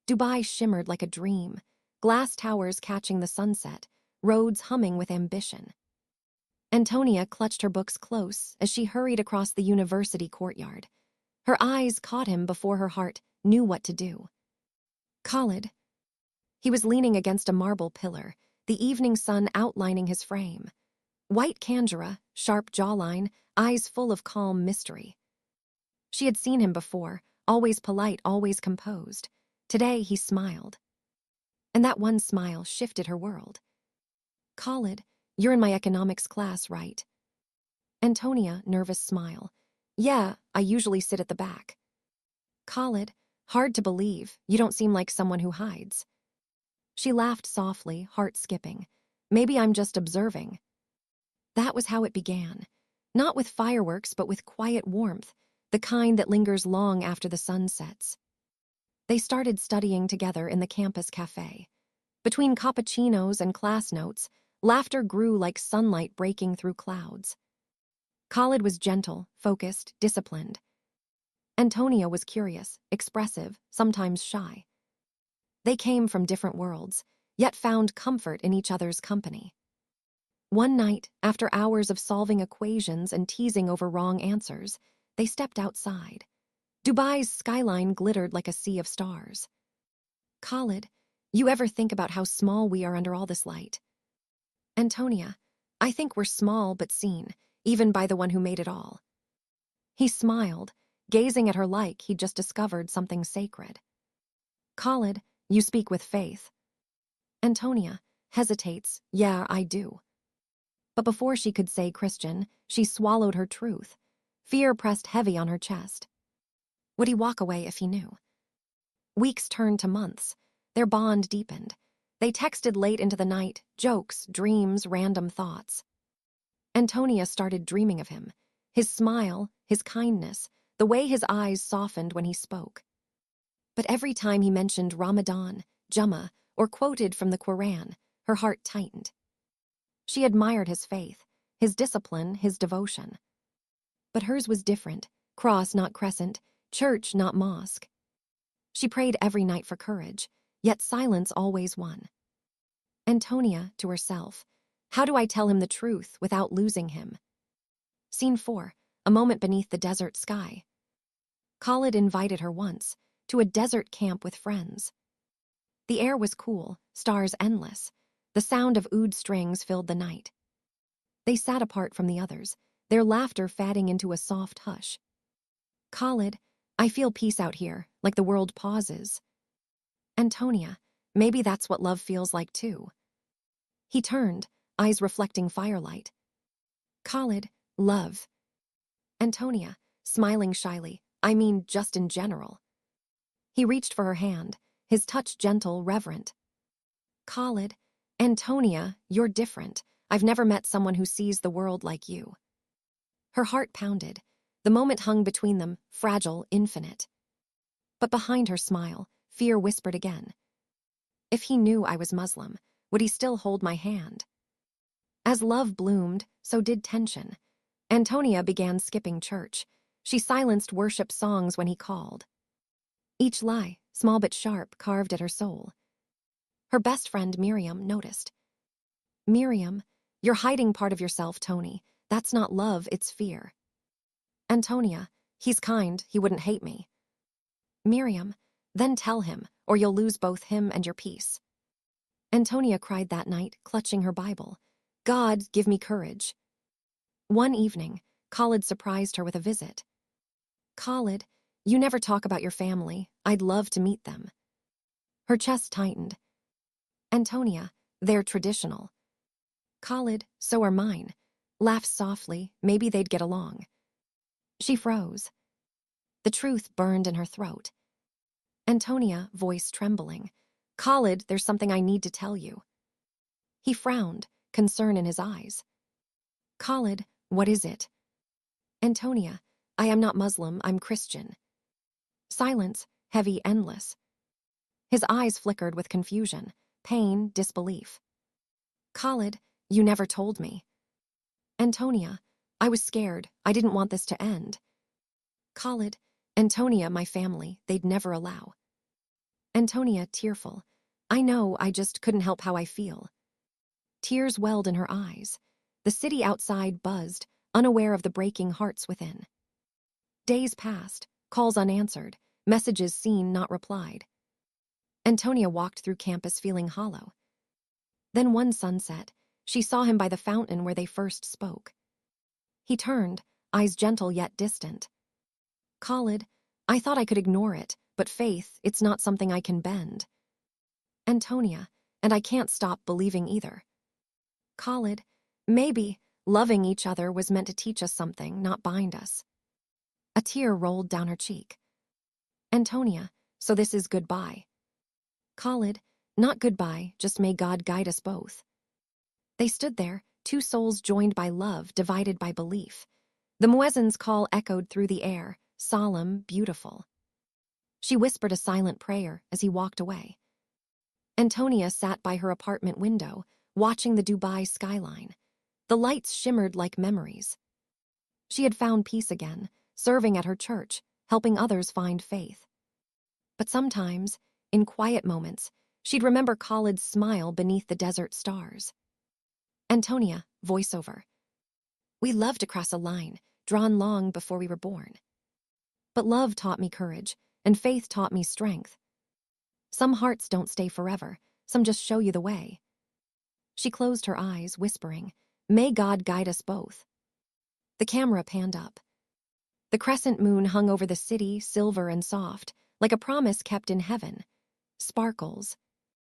Dubai shimmered like a dream, glass towers catching the sunset, roads humming with ambition. Antonia clutched her books close as she hurried across the university courtyard. Her eyes caught him before her heart knew what to do. Khalid. He was leaning against a marble pillar, the evening sun outlining his frame. White kandjara, sharp jawline, eyes full of calm mystery. She had seen him before, always polite, always composed. Today he smiled. And that one smile shifted her world. Khalid, you're in my economics class, right? Antonia, nervous smile. Yeah, I usually sit at the back. Khalid, hard to believe, you don't seem like someone who hides. She laughed softly, heart skipping. Maybe I'm just observing. That was how it began. Not with fireworks, but with quiet warmth, the kind that lingers long after the sun sets. They started studying together in the campus cafe. Between cappuccinos and class notes, laughter grew like sunlight breaking through clouds. Khalid was gentle, focused, disciplined. Antonia was curious, expressive, sometimes shy. They came from different worlds, yet found comfort in each other's company. One night, after hours of solving equations and teasing over wrong answers, they stepped outside. Dubai's skyline glittered like a sea of stars. Khalid, you ever think about how small we are under all this light? Antonia, I think we're small but seen, even by the one who made it all. He smiled, gazing at her like he'd just discovered something sacred. Khalid, you speak with faith. Antonia hesitates, yeah, I do. But before she could say Christian, she swallowed her truth. Fear pressed heavy on her chest. Would he walk away if he knew? Weeks turned to months. Their bond deepened. They texted late into the night, jokes, dreams, random thoughts. Antonia started dreaming of him. His smile, his kindness, the way his eyes softened when he spoke. But every time he mentioned Ramadan, Jummah, or quoted from the Quran, her heart tightened. She admired his faith, his discipline, his devotion. But hers was different, cross not crescent, church not mosque. She prayed every night for courage, yet silence always won. Antonia, to herself, how do I tell him the truth without losing him? Scene 4, a moment beneath the desert sky. Khalid invited her once, to a desert camp with friends. The air was cool, stars endless. The sound of oud strings filled the night. They sat apart from the others, their laughter fading into a soft hush. Khalid, I feel peace out here, like the world pauses. Antonia, maybe that's what love feels like too. He turned, eyes reflecting firelight. Khalid, love. Antonia, smiling shyly, I mean just in general. He reached for her hand, his touch gentle, reverent. Khalid, Antonia, you're different. I've never met someone who sees the world like you. Her heart pounded. The moment hung between them, fragile, infinite. But behind her smile, fear whispered again. If he knew I was Muslim, would he still hold my hand? As love bloomed, so did tension. Antonia began skipping church. She silenced worship songs when he called. Each lie, small but sharp, carved at her soul. Her best friend Miriam noticed. Miriam, you're hiding part of yourself, Tony. That's not love, it's fear. Antonia, he's kind, he wouldn't hate me. Miriam, then tell him, or you'll lose both him and your peace. Antonia cried that night, clutching her Bible. God, give me courage. One evening, Khalid surprised her with a visit. Khalid, you never talk about your family. I'd love to meet them. Her chest tightened. Antonia, they're traditional. Khalid, so are mine. Laughed softly, maybe they'd get along. She froze. The truth burned in her throat. Antonia, voice trembling. Khalid, there's something I need to tell you. He frowned, concern in his eyes. Khalid, what is it? Antonia, I am not Muslim, I'm Christian. Silence, heavy, endless. His eyes flickered with confusion, pain, disbelief. Khalid, you never told me. Antonia, I was scared, I didn't want this to end. Khalid, Antonia, my family, they'd never allow. Antonia, tearful. I know, I just couldn't help how I feel. Tears welled in her eyes. The city outside buzzed, unaware of the breaking hearts within. Days passed, calls unanswered, messages seen not replied. Antonia walked through campus feeling hollow. Then one sunset, she saw him by the fountain where they first spoke. He turned, eyes gentle yet distant. Khalid, I thought I could ignore it, but faith, it's not something I can bend. Antonia, and I can't stop believing either. Khalid, maybe loving each other was meant to teach us something, not bind us. A tear rolled down her cheek. Antonia, so this is goodbye. Khalid, not goodbye, just may God guide us both. They stood there, two souls joined by love, divided by belief. The muezzin's call echoed through the air, solemn, beautiful. She whispered a silent prayer as he walked away. Antonia sat by her apartment window, watching the Dubai skyline. The lights shimmered like memories. She had found peace again, serving at her church, helping others find faith. But sometimes, in quiet moments, she'd remember Khalid's smile beneath the desert stars. Antonia, voiceover. We loved to cross a line, drawn long before we were born. But love taught me courage, and faith taught me strength. Some hearts don't stay forever, some just show you the way. She closed her eyes, whispering, May God guide us both. The camera panned up. The crescent moon hung over the city, silver and soft, like a promise kept in heaven. Sparkles,